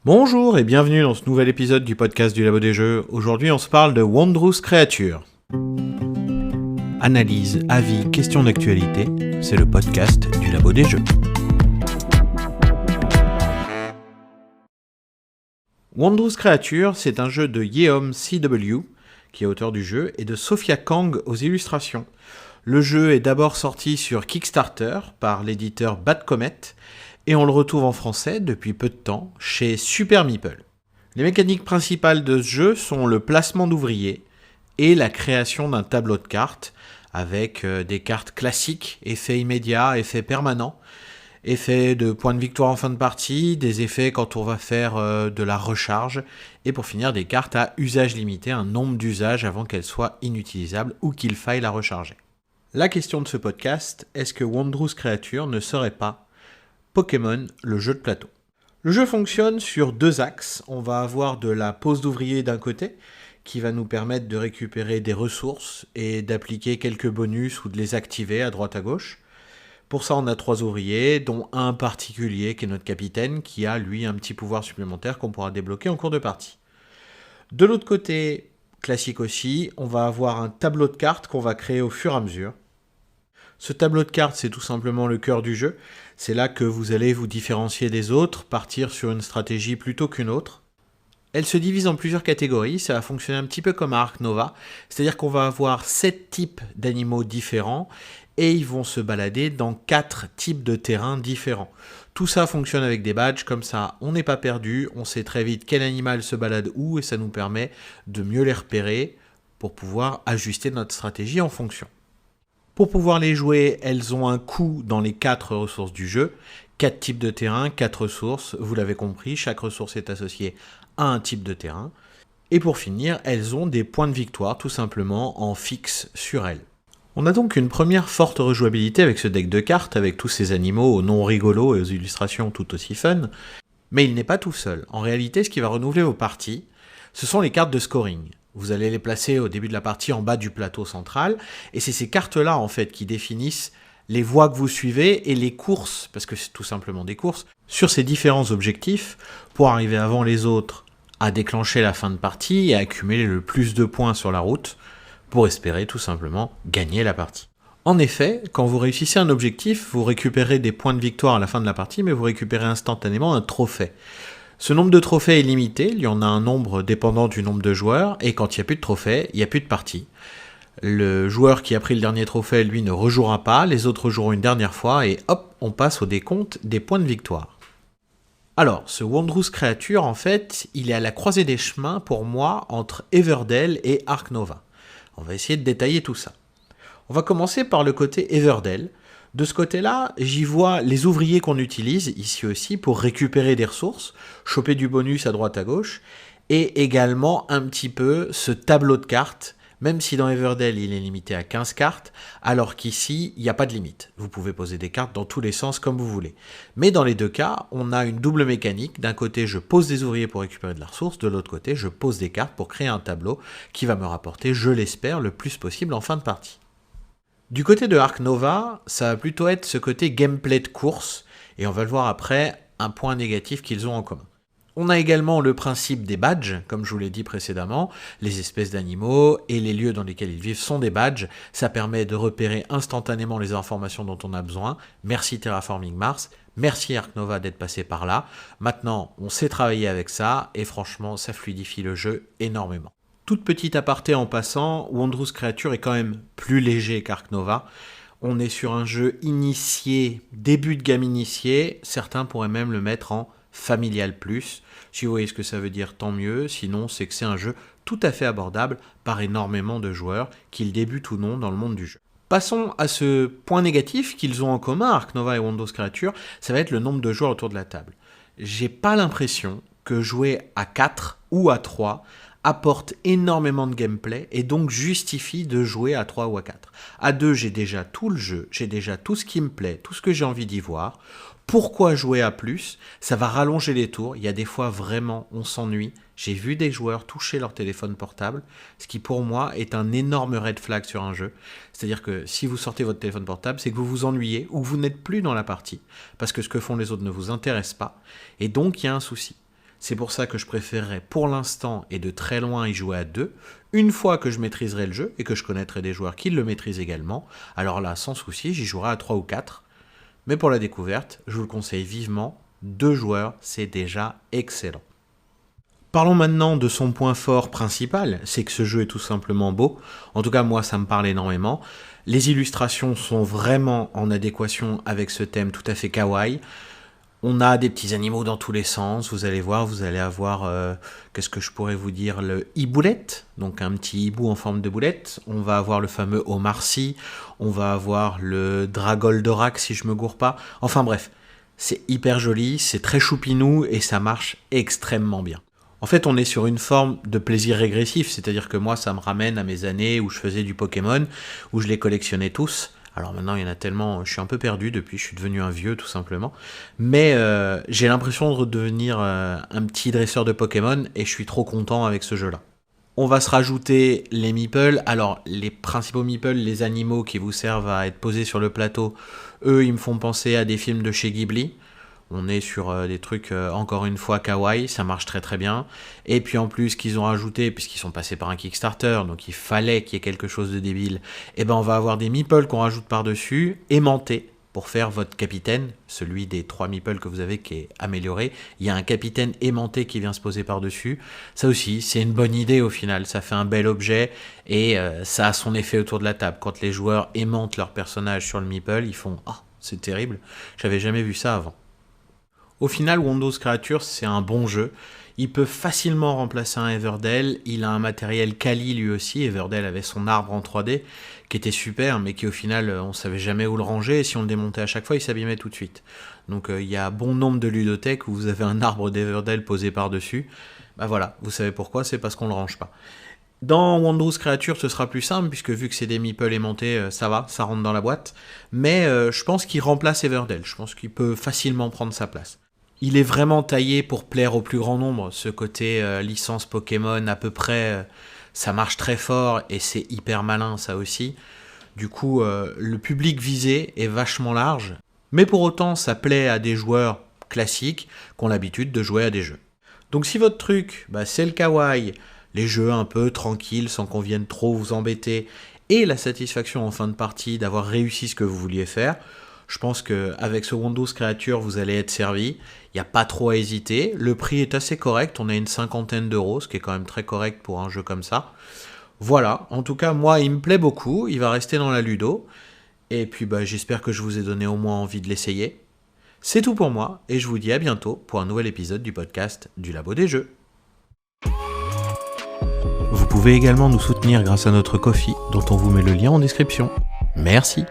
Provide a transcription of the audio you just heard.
Bonjour et bienvenue dans ce nouvel épisode du podcast du Labo des Jeux. Aujourd'hui, on se parle de Wondrous Creature. Analyse, avis, questions d'actualité, c'est le podcast du Labo des Jeux. Wondrous Creature, c'est un jeu de Yeom CW, qui est auteur du jeu, et de Sophia Kang aux illustrations. Le jeu est d'abord sorti sur Kickstarter par l'éditeur Bad Comet, et on le retrouve en français depuis peu de temps chez Super Meeple. Les mécaniques principales de ce jeu sont le placement d'ouvriers et la création d'un tableau de cartes avec des cartes classiques, effets immédiats, effets permanents, effets de points de victoire en fin de partie, des effets quand on va faire de la recharge, et pour finir des cartes à usage limité, un nombre d'usages avant qu'elles soient inutilisables ou qu'il faille la recharger. La question de ce podcast, est-ce que Wondrous Creature ne serait pas Pokémon, le jeu de plateau? Le jeu fonctionne sur deux axes. On va avoir de la pose d'ouvriers d'un côté, qui va nous permettre de récupérer des ressources et d'appliquer quelques bonus ou de les activer à droite à gauche. Pour ça, on a 3 ouvriers, dont un particulier qui est notre capitaine, qui a lui un petit pouvoir supplémentaire qu'on pourra débloquer en cours de partie. De l'autre côté, classique aussi, on va avoir un tableau de cartes qu'on va créer au fur et à mesure. Ce tableau de cartes, c'est tout simplement le cœur du jeu. C'est là que vous allez vous différencier des autres, partir sur une stratégie plutôt qu'une autre. Elle se divise en plusieurs catégories, ça va fonctionner un petit peu comme à Ark Nova, c'est-à-dire qu'on va avoir 7 types d'animaux différents et ils vont se balader dans 4 types de terrains différents. Tout ça fonctionne avec des badges, comme ça on n'est pas perdu, on sait très vite quel animal se balade où et ça nous permet de mieux les repérer pour pouvoir ajuster notre stratégie en fonction. Pour pouvoir les jouer, elles ont un coût dans les 4 ressources du jeu. 4 types de terrain, 4 ressources, vous l'avez compris, chaque ressource est associée à un type de terrain. Et pour finir, elles ont des points de victoire tout simplement en fixe sur elles. On a donc une première forte rejouabilité avec ce deck de cartes, avec tous ces animaux aux noms rigolos et aux illustrations tout aussi fun. Mais il n'est pas tout seul. En réalité, ce qui va renouveler vos parties, ce sont les cartes de scoring. Vous allez les placer au début de la partie en bas du plateau central, et c'est ces cartes-là en fait qui définissent les voies que vous suivez et les courses, parce que c'est tout simplement des courses, sur ces différents objectifs pour arriver avant les autres à déclencher la fin de partie et à accumuler le plus de points sur la route pour espérer tout simplement gagner la partie. En effet, quand vous réussissez un objectif, vous récupérez des points de victoire à la fin de la partie, mais vous récupérez instantanément un trophée. Ce nombre de trophées est limité, il y en a un nombre dépendant du nombre de joueurs, et quand il n'y a plus de trophées, il n'y a plus de partie. Le joueur qui a pris le dernier trophée, lui, ne rejouera pas, les autres joueront une dernière fois, et hop, on passe au décompte des points de victoire. Alors, ce Wondrous Creature, en fait, il est à la croisée des chemins, pour moi, entre Everdell et Ark Nova. On va essayer de détailler tout ça. On va commencer par le côté Everdell. De ce côté-là, j'y vois les ouvriers qu'on utilise, ici aussi, pour récupérer des ressources, choper du bonus à droite à gauche, et également un petit peu ce tableau de cartes, même si dans Everdell il est limité à 15 cartes, alors qu'ici, il n'y a pas de limite. Vous pouvez poser des cartes dans tous les sens comme vous voulez. Mais dans les deux cas, on a une double mécanique. D'un côté, je pose des ouvriers pour récupérer de la ressource, de l'autre côté, je pose des cartes pour créer un tableau qui va me rapporter, je l'espère, le plus possible en fin de partie. Du côté de Ark Nova, ça va plutôt être ce côté gameplay de course, et on va le voir après, un point négatif qu'ils ont en commun. On a également le principe des badges, comme je vous l'ai dit précédemment, les espèces d'animaux et les lieux dans lesquels ils vivent sont des badges, ça permet de repérer instantanément les informations dont on a besoin. Merci Terraforming Mars, merci Ark Nova d'être passé par là. Maintenant, on sait travailler avec ça, et franchement, ça fluidifie le jeu énormément. Toute petite aparté en passant, Wondrous Creature est quand même plus léger qu'Ark Nova. On est sur un jeu initié, début de gamme initié, certains pourraient même le mettre en familial plus. Si vous voyez ce que ça veut dire, tant mieux, sinon c'est que c'est un jeu tout à fait abordable par énormément de joueurs, qu'ils débutent ou non dans le monde du jeu. Passons à ce point négatif qu'ils ont en commun, Ark Nova et Wondrous Creature, ça va être le nombre de joueurs autour de la table. J'ai pas l'impression que jouer à 4 ou à 3 apporte énormément de gameplay et donc justifie de jouer à 3 ou à 4. À 2, j'ai déjà tout le jeu, j'ai déjà tout ce qui me plaît, tout ce que j'ai envie d'y voir. Pourquoi jouer à plus? Ça va rallonger les tours, il y a des fois vraiment on s'ennuie. J'ai vu des joueurs toucher leur téléphone portable, ce qui pour moi est un énorme red flag sur un jeu. C'est-à-dire que si vous sortez votre téléphone portable, c'est que vous vous ennuyez ou que vous n'êtes plus dans la partie, parce que ce que font les autres ne vous intéresse pas, et donc il y a un souci. C'est pour ça que je préférerais pour l'instant et de très loin y jouer à 2. Une fois que je maîtriserai le jeu et que je connaîtrai des joueurs qui le maîtrisent également, alors là, sans souci, j'y jouerai à 3 ou 4. Mais pour la découverte, je vous le conseille vivement, 2 joueurs, c'est déjà excellent. Parlons maintenant de son point fort principal, c'est que ce jeu est tout simplement beau. En tout cas, moi, ça me parle énormément. Les illustrations sont vraiment en adéquation avec ce thème tout à fait kawaii. On a des petits animaux dans tous les sens, vous allez voir, vous allez avoir, qu'est-ce que je pourrais vous dire, le hiboulette, donc un petit hibou en forme de boulette. On va avoir le fameux Omar Sy, on va avoir le Dragoldorak si je me gourre pas. Enfin bref, c'est hyper joli, c'est très choupinou et ça marche extrêmement bien. En fait, on est sur une forme de plaisir régressif, c'est-à-dire que moi, ça me ramène à mes années où je faisais du Pokémon, où je les collectionnais tous. Alors maintenant, il y en a tellement, je suis un peu perdu depuis, je suis devenu un vieux tout simplement. Mais j'ai l'impression de redevenir un petit dresseur de Pokémon et je suis trop content avec ce jeu-là. On va se rajouter les meeples. Alors, les principaux meeples, les animaux qui vous servent à être posés sur le plateau, eux, ils me font penser à des films de chez Ghibli. On est sur des trucs, encore une fois, kawaii, ça marche très très bien. Et puis en plus, qu'ils ont rajouté, puisqu'ils sont passés par un Kickstarter, donc il fallait qu'il y ait quelque chose de débile, et ben on va avoir des meeples qu'on rajoute par-dessus, aimantés, pour faire votre capitaine, celui des 3 meeples que vous avez qui est amélioré. Il y a un capitaine aimanté qui vient se poser par-dessus. Ça aussi, c'est une bonne idée au final, ça fait un bel objet, et ça a son effet autour de la table. Quand les joueurs aimantent leur personnage sur le meeple, ils font « Ah, c'est terrible, j'avais jamais vu ça avant ». Au final, Wando's Creatures, c'est un bon jeu. Il peut facilement remplacer un Everdell. Il a un matériel quali lui aussi. Everdell avait son arbre en 3D qui était super, mais qui au final, on savait jamais où le ranger. Et si on le démontait à chaque fois, il s'abîmait tout de suite. Donc il y a bon nombre de ludothèques où vous avez un arbre d'Everdell posé par-dessus. Bah voilà, vous savez pourquoi, c'est parce qu'on le range pas. Dans Wando's Creatures, ce sera plus simple, puisque vu que c'est des meeples aimantés, ça va, ça rentre dans la boîte. Mais je pense qu'il remplace Everdell. Je pense qu'il peut facilement prendre sa place. Il est vraiment taillé pour plaire au plus grand nombre. Ce côté licence Pokémon, à peu près, ça marche très fort et c'est hyper malin, ça aussi. Du coup, le public visé est vachement large. Mais pour autant, ça plaît à des joueurs classiques qui ont l'habitude de jouer à des jeux. Donc si votre truc, c'est le kawaii, les jeux un peu tranquilles sans qu'on vienne trop vous embêter, et la satisfaction en fin de partie d'avoir réussi ce que vous vouliez faire, je pense qu'avec ce Wando's Creatures, vous allez être servi. Il n'y a pas trop à hésiter. Le prix est assez correct. On a une 50aine d'euros, ce qui est quand même très correct pour un jeu comme ça. Voilà. En tout cas, moi, il me plaît beaucoup. Il va rester dans la ludo. Et puis, j'espère que je vous ai donné au moins envie de l'essayer. C'est tout pour moi. Et je vous dis à bientôt pour un nouvel épisode du podcast du Labo des Jeux. Vous pouvez également nous soutenir grâce à notre Ko-fi, dont on vous met le lien en description. Merci.